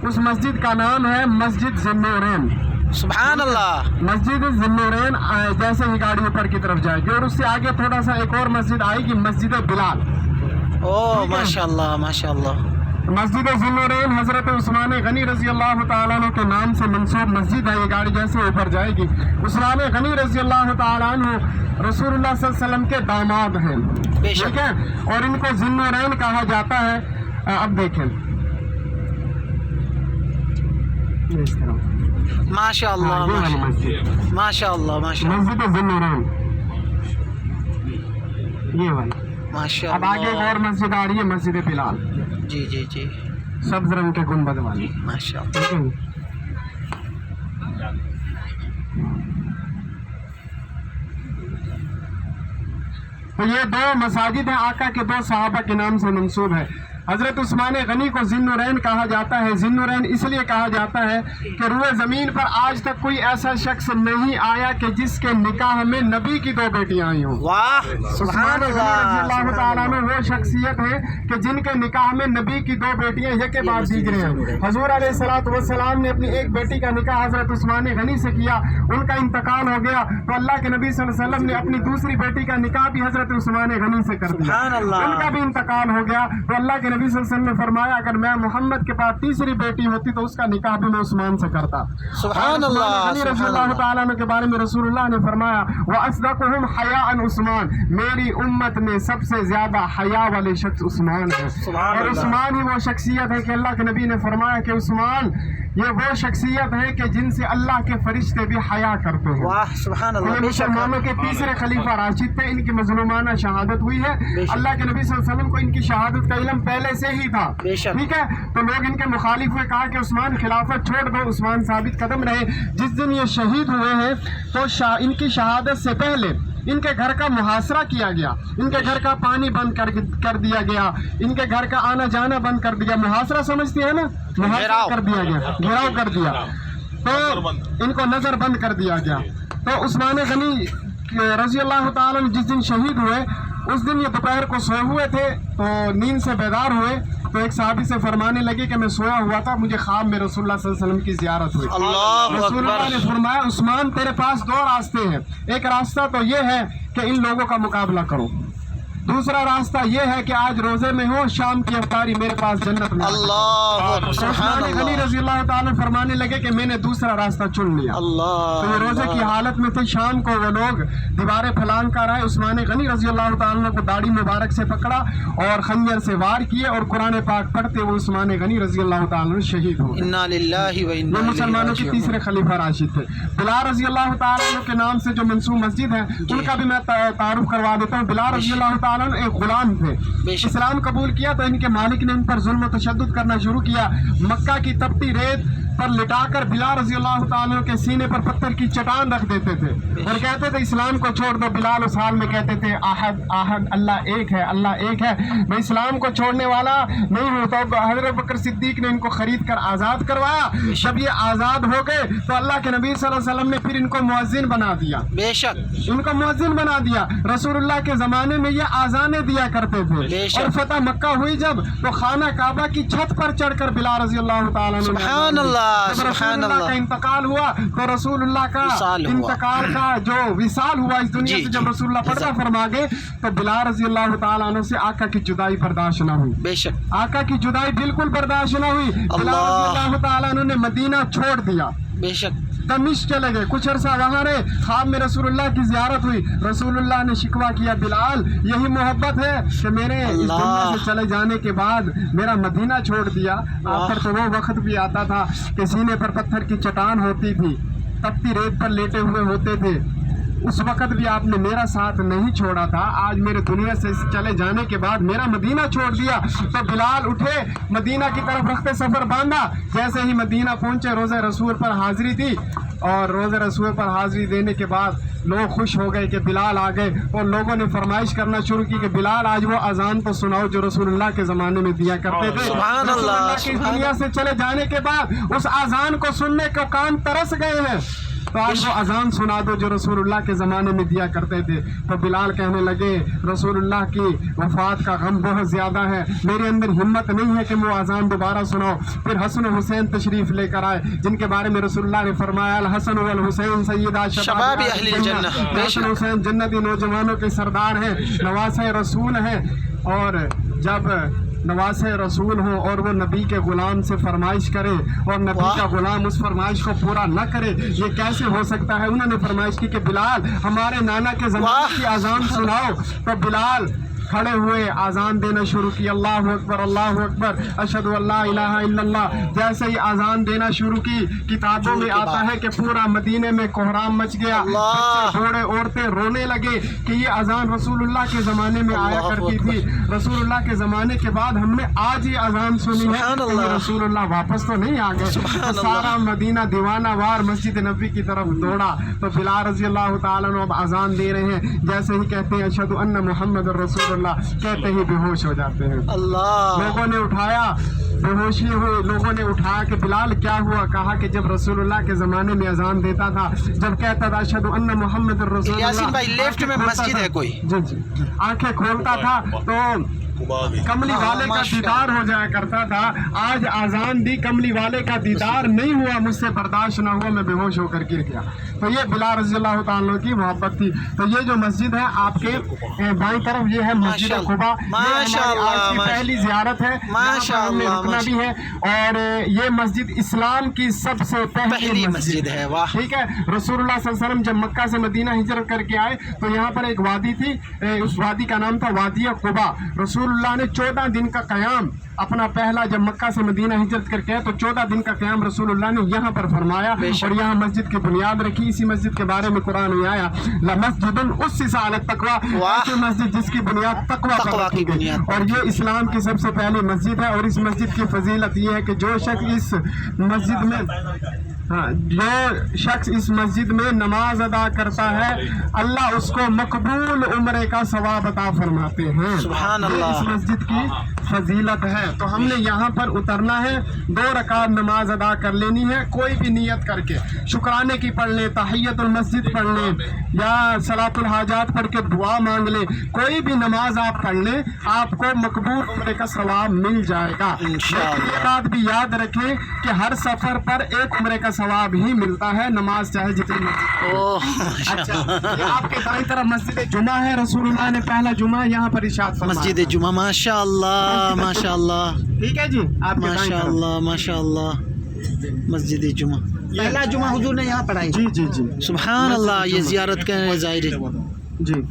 उस मस्जिद का नाम है मस्जिद ज़ुन्नूरैन। सुभान अल्लाह। मस्जिद ज़ुन्नूरैन जैसे ही गाड़ी ऊपर की तरफ जाएगी, और उससे आगे थोड़ा सा एक और मस्जिद आएगी, मस्जिद बिलाल। ओ माशाअल्लाह माशाअल्लाह। मस्जिद ज़ुन्नूरैन हज़रत उस्मान गनी रज़ी अल्लाह तआला अन्हु के नाम से मंसूब मस्जिद है। ये गाड़ी जैसे ऊपर जाएगी, उस्मान गनी रज़ी अल्लाह तआला अन्हु रसूलुल्लाह सल्लल्लाहु अलैहि वसल्लम के दामाद हैं, ठीक है, और इनको ज़ुन्नूरैन कहा जाता है। अब देखें इस तरह माशाअल्लाह मस्जिद माशाअल्लाह माशाअल्लाह मस्जिद ज़ुन्नूरैन, ये भाई। अब आगे एक माशाअल्लाह। और मस्जिद आ रही है, मस्जिद बिलाल, जी जी जी सब्ज रंग के गुंबद वाली। माशाअल्लाह। ठीक है? तो ये दो मसाजिद हैं, आका के दो सहाबा के नाम से मंसूब है। हजरत उस्मान गनी को ज़ुन्नूरैन कहा जाता है। ज़ुन्नूरैन इसलिए कहा जाता है कि रुए ज़मीन पर आज तक कोई ऐसा शख्स नहीं आया कि जिसके निकाह में नबी की दो बेटियां आई हों। वाह सुभान अल्लाह। वो शख्सियत है कि जिनके निकाह में नबी की दो बेटियां यके बाद दीगरे हैं। हजूर अलैहिस्सलातु वस्सलाम ने अपनी एक बेटी का निकाह हजरत उस्मान गनी से किया, उनका इंतकाल हो गया तो अल्लाह के नबी सल्लल्लाहु अलैहि वसल्लम ने अपनी दूसरी बेटी का निकाह भी हजरत उस्मान गनी से कर दिया। सुभान अल्लाह। उनका भी इंतकाल हो गया तो अल्लाह के नबी सल्लल्लाहु अलैहि वसल्लम ने फरमाया अगर मैं मोहम्मद के पास तीसरी बेटी होती तो उसका निकाह भी मैं उस्मान से करता। सुभान अल्लाह रज़ी अल्लाह तआला अन्हु के बारे में रसूलुल्लाह ने फरमाया व अस्दक़ुहुम हयाअन उस्मान, मेरी उम्मत में सबसे ज्यादा हया वाले शख्स उस्मान है। और उस्मान ही वो शख्सियत है कि अल्लाह के नबी ने फरमाया कि उस्मान ये वो शख्सियत है कि जिनसे अल्लाह के फरिश्ते भी हया करते हैं। वाह सुभान अल्लाह। ये मुसलमानों के तीसरे खलीफा राशिद थे, इनकी मजलूमाना शहादत हुई है। अल्लाह के नबी सल्लल्लाहु अलैहि वसल्लम को इनकी शहादत का इल्म पहले से ही था, ठीक है। तो लोग इनके मुखालिफ हुए, कहा कि उस्मान खिलाफत छोड़ दो, उस्मान साबित कदम रहे। जिस दिन ये शहीद हुए हैं तो इनकी शहादत से पहले इनके घर का मुहासरा किया गया, इनके घर का पानी बंद कर दिया गया, इनके घर का आना जाना बंद कर दिया। मुहासरा समझते हैं ना, मुहासरा कर दिया गया, घेराव कर दिया, तो इनको नजर बंद कर दिया गया। तो उस्मान गनी रज़ी अल्लाह तआला अन्हु जिस दिन शहीद हुए उस दिन ये दोपहर को सोए हुए थे, तो नींद से बेदार हुए तो एक साहबी से फरमाने लगे कि मैं सोया हुआ था, मुझे ख्वाब में रसूलुल्लाह सल्लल्लाहु अलैहि वसल्लम की ज़ियारत हुई। रसूलुल्लाह ने फरमाया उस्मान तेरे पास दो रास्ते हैं, एक रास्ता तो ये है कि इन लोगों का मुकाबला करो, दूसरा रास्ता ये है कि आज रोजे में हो, शाम की अफ्तारी मेरे पास जन्नत में। उस्मान गनी रज़ी अल्लाह तआला फरमाने लगे कि मैंने दूसरा रास्ता चुन लिया। तो ये रोजे की हालत में थे, शाम को वो लोग दीवारें फलांग कर आए, उस्मान गनी रज़ी अल्लाह तआला को दाढ़ी मुबारक से पकड़ा और खंजर से वार किए और कुरान पाक पढ़ते हुए उस्मान गनी रज़ी अल्लाह तआला शहीद हो। इन्ना लिल्लाहि व इन्ना ये मुसलमानों के तीसरे खलीफा राशिद थे। बिलाल रज़ी अल्लाह तआला के नाम से जो मंसूब मस्जिद है उनका भी मैं तारुफ करवा देता हूँ। बिलाल रज़ी अल्लाह एक गुलाम थे, इस्लाम कबूल किया तो इनके मालिक ने इन पर जुल्म तशद्दुद करना शुरू किया। मक्का की तपती रेत पर लिटाकर बिलाल रज़ी अल्लाह तआला के सीने पर पत्थर की चट्टान रख देते थे और कहते थे इस्लाम को छोड़ दो। बिलाल उस हाल में कहते थे आहद आहद, अल्लाह एक है, अल्लाह एक है, मैं इस्लाम को छोड़ने वाला नहीं हूँ। तो हज़रत बकर सिद्दीक ने इनको खरीद कर आज़ाद करवाया। जब ये आज़ाद हो गए तो अल्लाह के नबी सल्लल्लाहु अलैहि वसल्लम ने फिर इनको मुअज्जिन बना दिया, बेशक इनको मुअज्जिन बना दिया। रसूलुल्लाह के ज़माने में ये आज़ानें दिया करते थे और फतह मक्का हुई जब तो खाना काबा की छत पर चढ़कर बिलाल रज़ी अल्लाह तआला सुभान अल्लाह सुभान अल्लाह का इंतकाल हुआ तो रसूलुल्लाह का इंतकाल का जो विसाल हुआ इस दुनिया से, जब रसूलुल्लाह पर्दा फरमा गए तो बिलाल रज़ी अल्लाह तआला अन्हु से आका की जुदाई बर्दाश्त न हुई। बेशक आका की जुदाई बिल्कुल बर्दाश्त न हुई। बिलाल रज़ी अल्लाह तआला अन्हु ने मदीना छोड़ दिया, बेशक दमिश्क चले गए, कुछ अरसा वहाँ रहे। ख्वाब में रसूलुल्लाह की ज़ियारत हुई, रसूलुल्लाह ने शिकवा किया बिलाल यही मोहब्बत है कि मेरे इस दुनिया से चले जाने के बाद मेरा मदीना छोड़ दिया। आखिर तो वो वक्त भी आता था कि सीने पर पत्थर की चट्टान होती थी, तपती रेत पर लेटे हुए होते थे, उस वक्त भी आपने मेरा साथ नहीं छोड़ा था। आज मेरे दुनिया से चले जाने के बाद मेरा मदीना छोड़ दिया। तो बिलाल उठे, मदीना की तरफ रखते सफ़र बांधा। जैसे ही मदीना पहुंचे रोज़े रसूल पर हाजिरी थी और रोज़े रसूल पर हाजिरी देने के बाद लोग खुश हो गए कि बिलाल आ गए और लोगों ने फरमाइश करना शुरू की कि बिलाल आज वो अजान तो सुनाओ जो रसूलुल्लाह के ज़माने में दिया करते थे। रसूलुल्लाह की दुनिया से चले जाने के बाद उस अजान को सुनने को कान तरस गए हैं। तो आज वो अजान सुना दो जो रसूलुल्लाह के ज़माने में दिया करते थे। तो बिलाल कहने लगे रसूलुल्लाह की वफ़ात का गम बहुत ज़्यादा है, मेरे अंदर हिम्मत नहीं है कि मैं वो अजान दोबारा सुनाऊं। फिर हसन और हुसैन तशरीफ़ लेकर आए, जिनके बारे में रसूलुल्लाह ने फरमाया अल हसन वल हुसैन सय्यदा शबाब अहलिल जन्नह। हसन हुसैन जन्नती नौजवानों के सरदार हैं, नवासे रसूल हैं। और जब नवासे रसूल हों और वो नबी के ग़ुलाम से फरमाइश करे और नबी का ग़ुलाम उस फरमाइश को पूरा न करे, ये कैसे हो सकता है। उन्होंने फरमाइश की कि बिलाल हमारे नाना के ज़माने की अजान सुनाओ। तो बिलाल खड़े हुए आज़ान देना शुरू की, अल्लाहु अकबर अशहदु अल्ला इलाहा इल्लल्लाह। जैसे ही आज़ान देना शुरू की, किताबों में आता है कि पूरा मदीने में कोहराम मच गया, बच्चे बूढ़े औरतें रोने लगे कि ये अज़ान रसूलुल्लाह के ज़माने में आया करती थी, रसूलुल्लाह के ज़माने के बाद हमने आज ये अज़ान सुनी है कि रसूलुल्लाह वापस तो नहीं आ गए। तो सारा मदीना दीवाना वार मस्जिद नबी की तरफ दौड़ा। तो बिलाल रज़ी अल्लाह तआला अन्हु अब अज़ान दे रहे हैं, जैसे ही कहते हैं अशहदु अन्ना मुहम्मद रसूलुल्लाह, कहते ही बेहोश हो जाते हैं। अल्लाह। लोगों ने उठाया, बेहोशी हुई, लोगों ने उठाया कि बिलाल क्या हुआ। कहा कि जब रसूलुल्लाह के ज़माने में अजान देता था, जब कहता था अशहदु अन्ना मुहम्मद रसूलुल्लाह, यासीन भाई लेफ्ट में मस्जिद है कोई, जी जी, आंखें खोलता था तो कमली वाले का दीदार हो जाया करता था। आज आज़ान दी, कमली वाले का दीदार नहीं हुआ, मुझसे बर्दाश्त ना हुआ, मैं बेहोश होकर गिर गया। तो ये बिलाल रज़ी अल्लाह तआला की मोहब्बत थी। तो ये जो मस्जिद है आपके बाईं तरफ, ये है मस्जिद कुबा, पहली ज़ियारत है, हमने रुकना भी है। और ये मस्जिद इस्लाम की सबसे पहली मस्जिद है। वाह, ठीक है। रसूलुल्लाह सल्लल्लाहु अलैहि वसल्लम जब मक्का से मदीना हिजरत करके आए तो यहाँ पर एक वादी थी, उस वादी का नाम था वादी कुबा। रसूलुल्लाह ने 14 दिन का क़याम अपना पहला, जब मक्का से मदीना हिजरत करके आए तो 14 दिन का क़याम रसूलुल्लाह ने यहाँ पर फरमाया और यहाँ मस्जिद की बुनियाद रखी। इसी मस्जिद के बारे में कुरान में आया लमस्जिदुन उस्सिसा अला तक़वा, ऐसी मस्जिद जिसकी बुनियाद तक़वा पर रखी गई। और ये इस्लाम की सबसे पहली मस्जिद है। और इस मस्जिद की फजीलत ये है कि जो शख्स इस मस्जिद में जो शख्स इस मस्जिद में नमाज अदा करता है, अल्लाह उसको मकबूल उम्रे का सवाब अता फरमाते हैं। सुभान अल्लाह। इस मस्जिद की फजीलत है। तो हमने यहाँ पर उतरना है, 2 रकात नमाज अदा कर लेनी है, कोई भी नियत करके, शुक्राने की पढ़ ले, तहियतुल मस्जिद पढ़ ले या सलातुल हाजात पढ़ के दुआ मांग ले, कोई भी नमाज आप पढ़ ले, आपको मकबूल उम्रे का सवाब मिल जाएगा। ये बात भी याद रखें कि हर सफर पर एक उम्रे का सवाब ही मिलता है, नमाज चाहे जितनी मर्जी। अच्छा, ये आपके दाईं तरफ मस्जिद जुमा है, रसूलुल्लाह ने पहला जुमा यहाँ पर इरशाद फरमाया, मस्जिद जुमा। माशाअल्लाह माशाअल्लाह, ठीक है जी, आपके माशाअल्लाह माशाअल्लाह, मस्जिद जुमा पहला जुमा हुजूर ने यहाँ पढ़ाई। जी जी जी, सुभान अल्लाह। ये ज़ियारत का ज़ाहिर जी,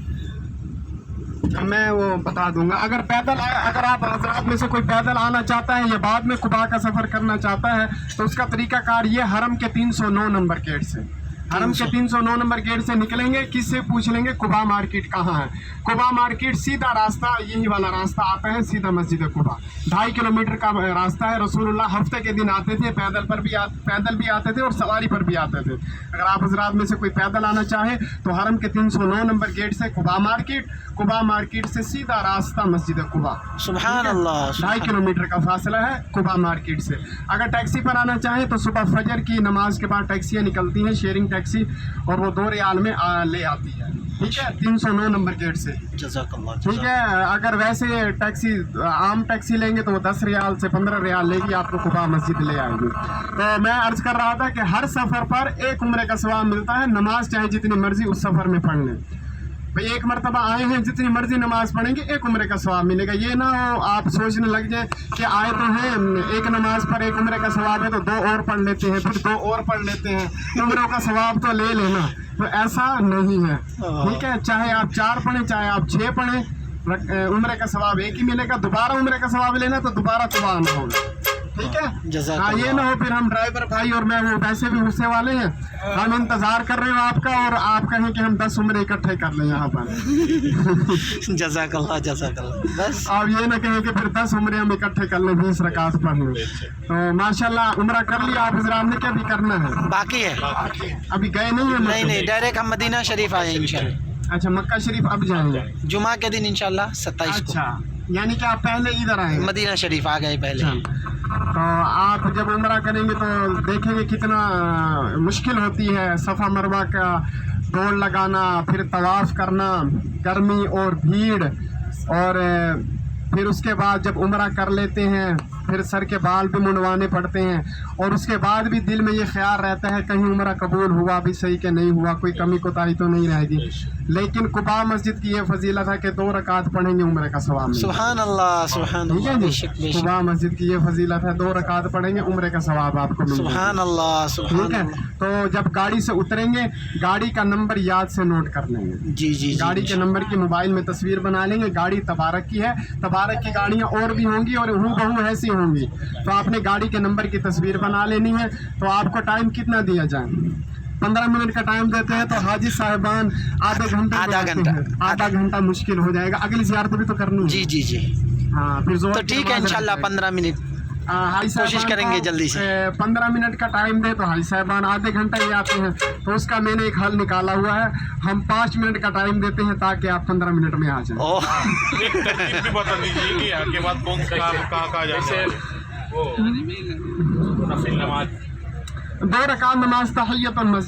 मैं वो बता दूंगा। अगर पैदल अगर आप हज़रात में से कोई पैदल आना चाहता है या बाद में कुबा का सफ़र करना चाहता है तो उसका तरीकाकार ये हरम के 309 नंबर गेट से, हरम के 309 नंबर गेट से निकलेंगे। किससे पूछ लेंगे कुबा मार्केट कहाँ है। कुबा मार्केट सीधा रास्ता, यही वाला रास्ता आता है सीधा मस्जिद कुबा, 2.5 किलोमीटर का रास्ता है। रसूलुल्लाह हफ्ते के दिन आते थे, पैदल भी आते थे और सवारी पर भी आते थे। अगर आप हज़रात में से कोई पैदल आना चाहे तो हरम के 309 नंबर गेट से कुबा मार्केट से सीधा रास्ता मस्जिद कुबा। सुभान अल्लाह। 2.5 किलोमीटर का फासला है कुबा मार्केट से। अगर टैक्सी पर आना चाहे तो सुबह फजर की नमाज के बाद टैक्सियाँ निकलती हैं, शेयरिंग टैक्सी, और वो 2 रियाल में ले आती है, ठीक है, 309 नंबर गेट से। ठीक है। अगर वैसे टैक्सी आम टैक्सी लेंगे तो वो 10 रियाल से 15 रियाल लेगी, आपको कुबा मस्जिद ले आएगी। तो मैं अर्ज कर रहा था कि हर सफ़र पर एक उम्रे का सवाब मिलता है, नमाज चाहे जितनी मर्जी उस सफ़र में पढ़ लें। भाई एक मरतबा आए हैं, जितनी मर्जी नमाज पढ़ेंगे एक उम्रे का सवाब मिलेगा। ये ना हो आप सोचने लग जाए कि आए तो हैं, एक नमाज पर एक उम्रे का सवाब है तो 2 और पढ़ लेते हैं, फिर 2 और पढ़ लेते हैं, उम्रों का सवाब तो ले लेना। तो ऐसा नहीं है, ठीक है। चाहे आप 4 पढ़ें चाहे आप 6 पढ़ें, उम्रे का सवाब एक ही मिलेगा। दोबारा उम्रे का सवाब लेना तो दोबारा कुबा आना होगा, ठीक है। हाँ, ये ना हो फिर हम ड्राइवर भाई और मैं वो वैसे भी गुस्से वाले हैं, हम इंतजार कर रहे हो आपका और आप कहें कि हम 10 उम्रे इकट्ठे कर लें यहाँ पर। जज़ाकल्लाह जज़ाकल्लाह। बस अब ये ना कहें कि फिर 10 उम्रे हम इकट्ठे कर लें, 20 रकात पढ़ लें। तो माशाल्लाह उम्रा कर लिया आप हज़रात ने, क्या भी करना है? बाकी है, अभी गए नहीं है? नहीं, डायरेक्ट हम मदीना शरीफ आए इंशाल्लाह। अच्छा, मक्का शरीफ अब जाएंगे जुमा के दिन इंशाल्लाह 27 को। अच्छा, यानी कि आप पहले इधर आए हैं। मदीना शरीफ आ गए पहले। तो आप जब उम्रा करेंगे तो देखेंगे कितना मुश्किल होती है सफ़ा मरवा का दौड़ लगाना, फिर तवाफ़ करना, गर्मी और भीड़, और फिर उसके बाद जब उम्रा कर लेते हैं फिर सर के बाल भी मुंडवाने पड़ते हैं, और उसके बाद भी दिल में ये ख्याल रहता है कहीं उम्रा कबूल हुआ भी सही कि नहीं हुआ, कोई कमी कोताही तो नहीं रहेगी। लेकिन कुबा मस्जिद की ये फजीलत है कि 2 रकात पढ़ेंगे उम्रे का सवाब मिलेगा। सुभान अल्लाह, सुभान ठीक है अल्लाह, जी, बेशक बेशक। कुबा मस्जिद की ये फजीलत है, 2 रकात पढ़ेंगे उम्रे का सवाब आपको मिलेगा। सुभान अल्लाह, सुभान ठीक है, अल्लाह। तो जब गाड़ी से उतरेंगे गाड़ी का नंबर याद से नोट कर लेंगे। जी जी जी। गाड़ी के नंबर की मोबाइल में तस्वीर बना लेंगे। गाड़ी तबारक की है, तबारक की गाड़ियाँ और भी होंगी और हूबहू ऐसी होंगी, तो आपने गाड़ी के नंबर की तस्वीर बना लेनी है। तो आपको टाइम कितना दिया जाए? 15 मिनट का टाइम देते हैं तो हाजी साहिबान आधे घंटे आधा घंटा मुश्किल हो जाएगा। अगली ज़ियारत भी तो करनी है। जी जी जी। हाँ, फिर तो ठीक है, इंशाल्लाह 15 मिनट कोशिश करेंगे जल्दी से। 15 मिनट का टाइम दे तो हाजी साहिबान आधे घंटे ही आते हैं, तो उसका मैंने एक हल निकाला हुआ है। हम 5 मिनट का टाइम देते हैं ताकि आप 15 मिनट में आ जाएं। एक तरतीब भी बता दीजिए कि यहाँ के बाद कौन सा कहाँ जाना है? वो नफिल नमाज 2 रकात नमाज तहियतुल मस्जिद